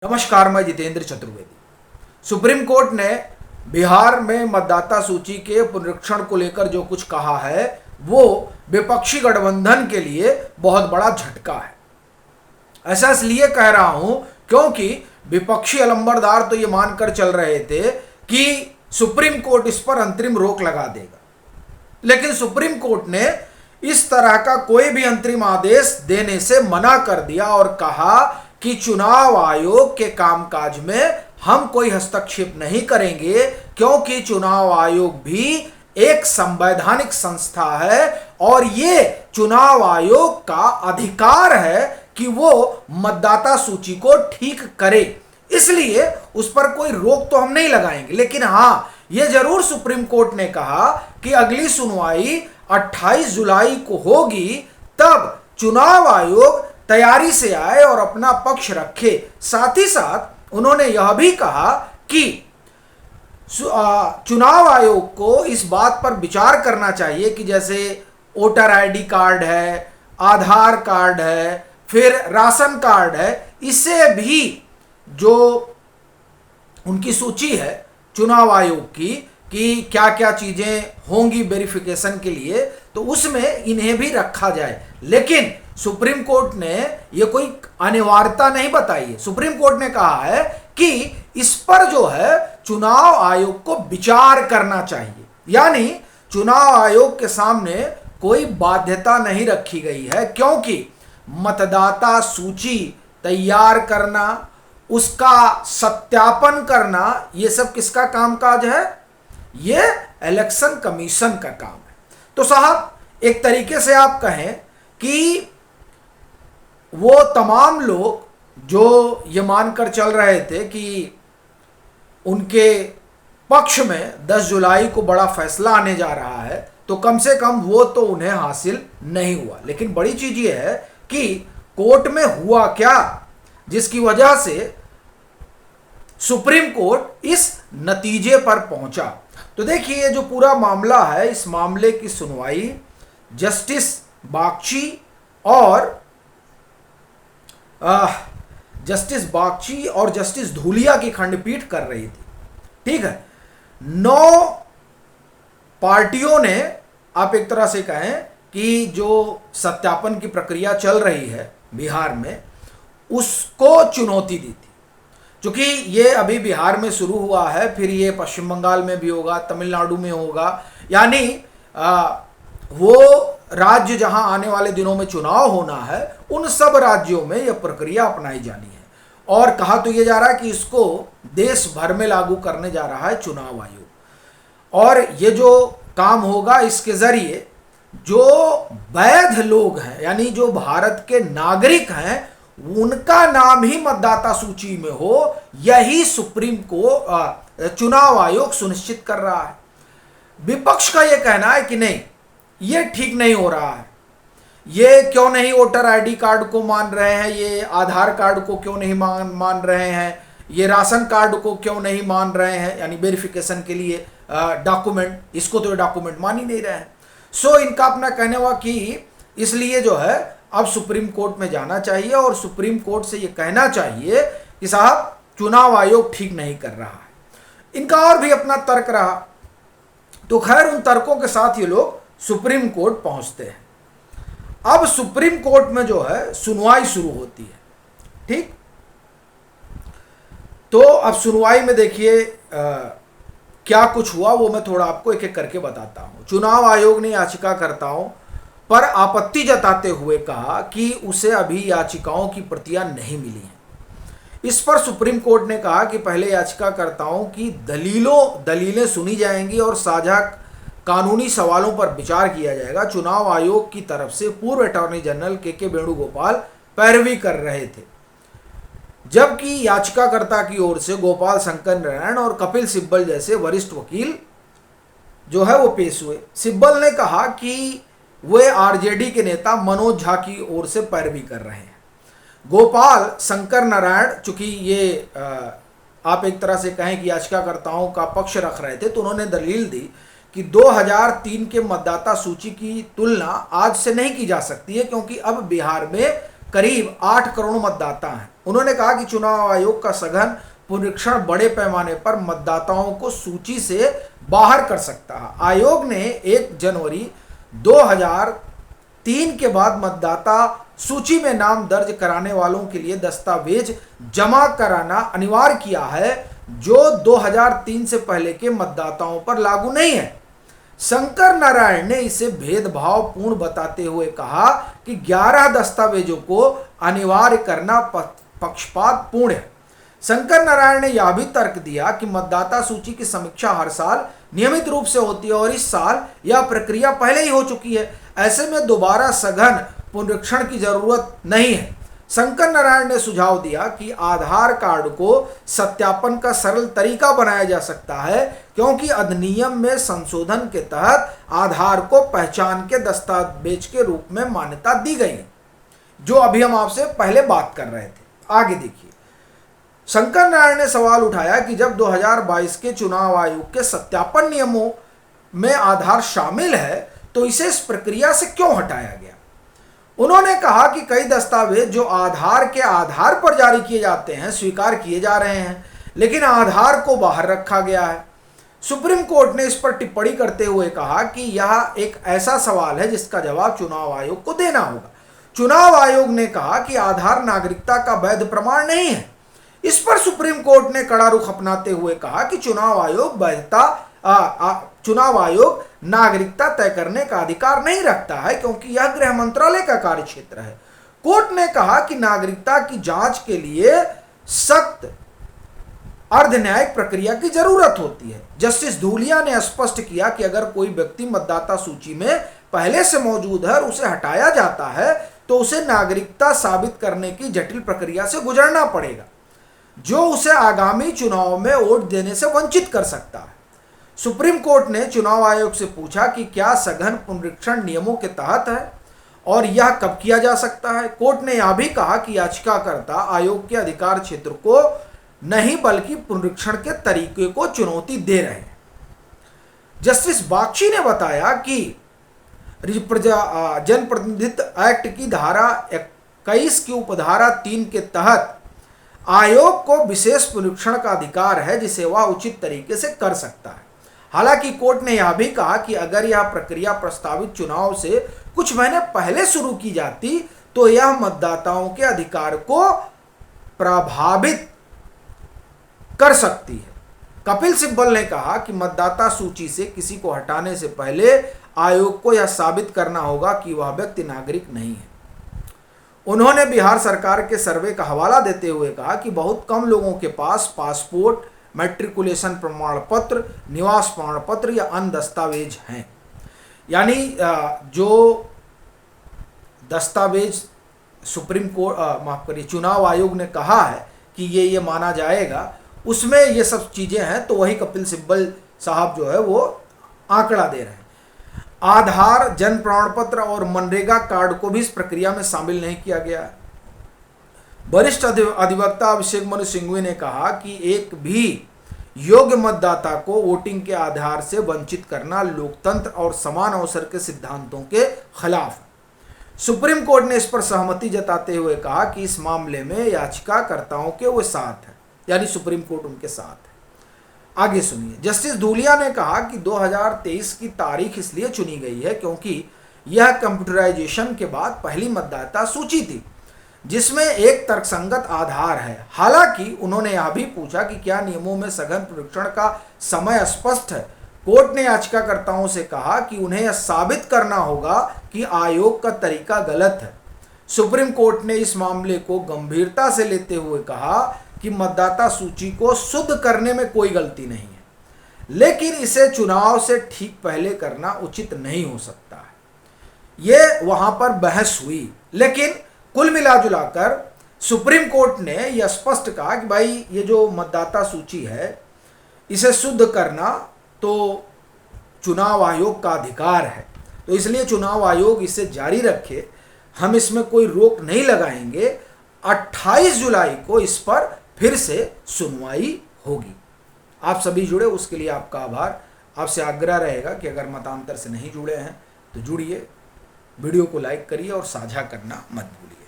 नमस्कार, मैं Jitendra Chaturvedi. Supreme court ने बिहार में मतदाता सूची के पुनरीक्षण को लेकर जो कुछ कहा है वो विपक्षी गठबंधन के लिए बहुत बड़ा झटका है। ऐसा इसलिए कह रहा हूं क्योंकि विपक्षी अलंबरदार तो ये मानकर चल रहे थे कि सुप्रीम कोर्ट इस पर अंतरिम रोक लगा देगा, लेकिन सुप्रीम कोर्ट ने इस तरह का कोई भी अंतरिम आदेश देने से मना कर दिया और कहा कि चुनाव आयोग के कामकाज में हम कोई हस्तक्षेप नहीं करेंगे, क्योंकि चुनाव आयोग भी एक संवैधानिक संस्था है और ये चुनाव आयोग का अधिकार है कि वो मतदाता सूची को ठीक करे। इसलिए उस पर कोई रोक तो हम नहीं लगाएंगे, लेकिन हां, ये जरूर सुप्रीम कोर्ट ने कहा कि अगली सुनवाई 28 जुलाई को होगी, तब चुनाव आयोग तैयारी से आए और अपना पक्ष रखे। साथ ही साथ उन्होंने यह भी कहा कि चुनाव आयोग को इस बात पर विचार करना चाहिए कि जैसे वोटर आईडी कार्ड है, आधार कार्ड है, फिर राशन कार्ड है, इससे भी जो उनकी सूची है चुनाव आयोग की कि क्या क्या चीजें होंगी वेरिफिकेशन के लिए, तो उसमें इन्हें भी रखा जाए। लेकिन सुप्रीम कोर्ट ने यह कोई अनिवार्यता नहीं बताई है। सुप्रीम कोर्ट ने कहा है कि इस पर जो है चुनाव आयोग को विचार करना चाहिए, यानी चुनाव आयोग के सामने कोई बाध्यता नहीं रखी गई है, क्योंकि मतदाता सूची तैयार करना, उसका सत्यापन करना, यह सब किसका कामकाज है? यह इलेक्शन कमीशन का काम है। तो साहब, एक तरीके से आप कहें कि वो तमाम लोग जो ये मानकर चल रहे थे कि उनके पक्ष में 10 जुलाई को बड़ा फैसला आने जा रहा है, तो कम से कम वो तो उन्हें हासिल नहीं हुआ। लेकिन बड़ी चीज ये है कि कोर्ट में हुआ क्या, जिसकी वजह से सुप्रीम कोर्ट इस नतीजे पर पहुंचा। तो देखिए, जो पूरा मामला है, इस मामले की सुनवाई जस्टिस बागची और जस्टिस धूलिया की खंडपीठ कर रही थी। ठीक है, 9 पार्टियों ने, आप एक तरह से कहें कि जो सत्यापन की प्रक्रिया चल रही है बिहार में, उसको चुनौती दी थी। क्योंकि ये अभी बिहार में शुरू हुआ है, फिर ये पश्चिम बंगाल में भी होगा, तमिलनाडु में होगा, यानी वो राज्य जहां आने वाले दिनों में चुनाव होना है, उन सब राज्यों में यह प्रक्रिया अपनाई जानी है। और कहा तो यह जा रहा है कि इसको देश भर में लागू करने जा रहा है चुनाव आयोग। और ये जो काम होगा, इसके जरिए जो वैध लोग हैं, यानी जो भारत के नागरिक हैं, उनका नाम ही मतदाता सूची में हो, यही सुप्रीम को चुनाव आयोग सुनिश्चित कर रहा है। विपक्ष का यह कहना है कि नहीं, ये ठीक नहीं हो रहा है, ये क्यों नहीं वोटर आईडी कार्ड को मान रहे हैं, ये आधार कार्ड को क्यों नहीं मान रहे हैं, ये राशन कार्ड को क्यों नहीं मान रहे हैं, यानी वेरिफिकेशन के लिए डॉक्यूमेंट, इसको तो डॉक्यूमेंट मान ही नहीं रहे हैं। सो इनका अपना कहने हुआ कि इसलिए जो है अब सुप्रीम कोर्ट में जाना चाहिए और सुप्रीम कोर्ट से ये कहना चाहिए कि साहब, चुनाव आयोग ठीक नहीं कर रहा है। इनका और भी अपना तर्क रहा। तो खैर, उन तर्कों के साथ ये लोग सुप्रीम कोर्ट पहुंचते हैं। अब सुप्रीम कोर्ट में जो है सुनवाई शुरू होती है। ठीक, तो अब सुनवाई में देखिए क्या कुछ हुआ, वो मैं थोड़ा आपको एक एक करके बताता हूं। चुनाव आयोग ने याचिकाकर्ताओं पर आपत्ति जताते हुए कहा कि उसे अभी याचिकाओं की प्रतियां नहीं मिली हैं। इस पर सुप्रीम कोर्ट ने कहा कि पहले याचिकाकर्ताओं की दलीलें सुनी जाएंगी और साझा कानूनी सवालों पर विचार किया जाएगा। चुनाव आयोग की तरफ से पूर्व अटॉर्नी जनरल के वेणुगोपाल पैरवी कर रहे थे, जबकि याचिकाकर्ता की ओर से गोपाल शंकर नारायण और कपिल सिब्बल जैसे वरिष्ठ वकील जो है वो पेश हुए। सिब्बल ने कहा कि वे आरजेडी के नेता मनोज झा की ओर से पैरवी कर रहे हैं। गोपाल शंकर नारायण, चूंकि ये आप एक तरह से कहें कि याचिकाकर्ताओं का पक्ष रख रहे थे, तो उन्होंने दलील दी कि 2003 के मतदाता सूची की तुलना आज से नहीं की जा सकती है, क्योंकि अब बिहार में करीब 8 करोड़ मतदाता हैं। उन्होंने कहा कि चुनाव आयोग का सघन पुनरीक्षण बड़े पैमाने पर मतदाताओं को सूची से बाहर कर सकता है। आयोग ने 1 जनवरी 2003 के बाद मतदाता सूची में नाम दर्ज कराने वालों के लिए दस्तावेज जमा कराना अनिवार्य किया है, जो 2003 से पहले के मतदाताओं पर लागू नहीं है। शंकर नारायण ने इसे भेदभावपूर्ण बताते हुए कहा कि 11 दस्तावेजों को अनिवार्य करना पक्षपातपूर्ण है। शंकर नारायण ने यह भी तर्क दिया कि मतदाता सूची की समीक्षा हर साल नियमित रूप से होती है और इस साल यह प्रक्रिया पहले ही हो चुकी है। ऐसे में दोबारा सघन पुनरीक्षण की जरूरत नहीं है। शंकर नारायण ने सुझाव दिया कि आधार कार्ड को सत्यापन का सरल तरीका बनाया जा सकता है, क्योंकि अधिनियम में संशोधन के तहत आधार को पहचान के दस्तावेज के रूप में मान्यता दी गई है, जो अभी हम आपसे पहले बात कर रहे थे। आगे देखिए, शंकर नारायण ने सवाल उठाया कि जब 2022 के चुनाव आयोग के सत्यापन नियमों में आधार शामिल है तो इसे इस प्रक्रिया से क्यों हटाया गया। उन्होंने कहा कि कई दस्तावेज जो आधार के आधार पर जारी किए जाते हैं स्वीकार किए जा रहे हैं, लेकिन आधार को बाहर रखा गया है। सुप्रीम कोर्ट ने इस पर टिप्पणी करते हुए कहा कि यह एक ऐसा सवाल है जिसका जवाब चुनाव आयोग को देना होगा। चुनाव आयोग ने कहा कि आधार नागरिकता का वैध प्रमाण नहीं है। इस पर सुप्रीम कोर्ट ने कड़ा रुख अपनाते हुए कहा कि चुनाव आयोग नागरिकता तय करने का अधिकार नहीं रखता है, क्योंकि यह गृह मंत्रालय का कार्य क्षेत्र है। कोर्ट ने कहा कि नागरिकता की जांच के लिए सख्त अर्ध न्यायिक प्रक्रिया की जरूरत होती है। जस्टिस धूलिया ने स्पष्ट किया कि अगर कोई व्यक्ति मतदाता सूची में पहले से मौजूद है और उसे हटाया जाता है तो उसे नागरिकता साबित करने की जटिल प्रक्रिया से गुजरना पड़ेगा, जो उसे आगामी चुनाव में वोट देने से वंचित कर सकता है। सुप्रीम कोर्ट ने चुनाव आयोग से पूछा कि क्या सघन पुनरीक्षण नियमों के तहत है और यह कब किया जा सकता है। कोर्ट ने यह भी कहा कि याचिकाकर्ता आयोग के अधिकार क्षेत्र को नहीं बल्कि पुनरीक्षण के तरीके को चुनौती दे रहे हैं। जस्टिस बागची ने बताया कि जनप्रतिनिधित्व एक्ट की धारा 21 की उपधारा 3 के तहत आयोग को विशेष पुनरीक्षण का अधिकार है, जिसे वह उचित तरीके से कर सकता है। हालांकि कोर्ट ने यह भी कहा कि अगर यह प्रक्रिया प्रस्तावित चुनाव से कुछ महीने पहले शुरू की जाती तो यह मतदाताओं के अधिकार को प्रभावित कर सकती है। कपिल सिब्बल ने कहा कि मतदाता सूची से किसी को हटाने से पहले आयोग को यह साबित करना होगा कि वह व्यक्ति नागरिक नहीं है। उन्होंने बिहार सरकार के सर्वे का हवाला देते हुए कहा कि बहुत कम लोगों के पास पासपोर्ट, मैट्रिकुलेशन प्रमाण पत्र, निवास प्रमाण पत्र या अन्य दस्तावेज हैं। यानी जो दस्तावेज सुप्रीम कोर्ट माफ करिए चुनाव आयोग ने कहा है कि ये माना जाएगा, उसमें ये सब चीजें हैं, तो वही कपिल सिब्बल साहब जो है वो आंकड़ा दे रहे हैं। आधार, जन प्रमाण पत्र और मनरेगा कार्ड को भी इस प्रक्रिया में शामिल नहीं किया गया है। वरिष्ठ अधिवक्ता अभिषेक मनु सिंघवी ने कहा कि एक भी योग्य मतदाता को वोटिंग के आधार से वंचित करना लोकतंत्र और समान अवसर के सिद्धांतों के खिलाफ है। सुप्रीम कोर्ट ने इस पर सहमति जताते हुए कहा कि इस मामले में याचिकाकर्ताओं के वो साथ है, यानी सुप्रीम कोर्ट उनके साथ है। आगे सुनिए, जस्टिस धूलिया ने कहा कि 2023 की तारीख इसलिए चुनी गई है क्योंकि यह कंप्यूटराइजेशन के बाद पहली मतदाता सूची थी जिसमें एक तर्कसंगत आधार है। हालांकि उन्होंने यह भी पूछा कि क्या नियमों में सघन पुनरीक्षण का समय स्पष्ट है। कोर्ट ने याचिकाकर्ताओं से कहा कि उन्हें यह साबित करना होगा कि आयोग का तरीका गलत है। सुप्रीम कोर्ट ने इस मामले को गंभीरता से लेते हुए कहा कि मतदाता सूची को शुद्ध करने में कोई गलती नहीं है, लेकिन इसे चुनाव से ठीक पहले करना उचित नहीं हो सकता है। ये वहां पर बहस हुई, लेकिन कुल मिलाजुलाकर सुप्रीम कोर्ट ने यह स्पष्ट कहा कि भाई ये जो मतदाता सूची है इसे शुद्ध करना तो चुनाव आयोग का अधिकार है, तो इसलिए चुनाव आयोग इसे जारी रखे, हम इसमें कोई रोक नहीं लगाएंगे। 28 जुलाई को इस पर फिर से सुनवाई होगी। आप सभी जुड़े, उसके लिए आपका आभार। आपसे आग्रह रहेगा कि अगर मतांतर से नहीं जुड़े हैं तो जुड़िए, वीडियो को लाइक करिए और साझा करना मत भूलिए।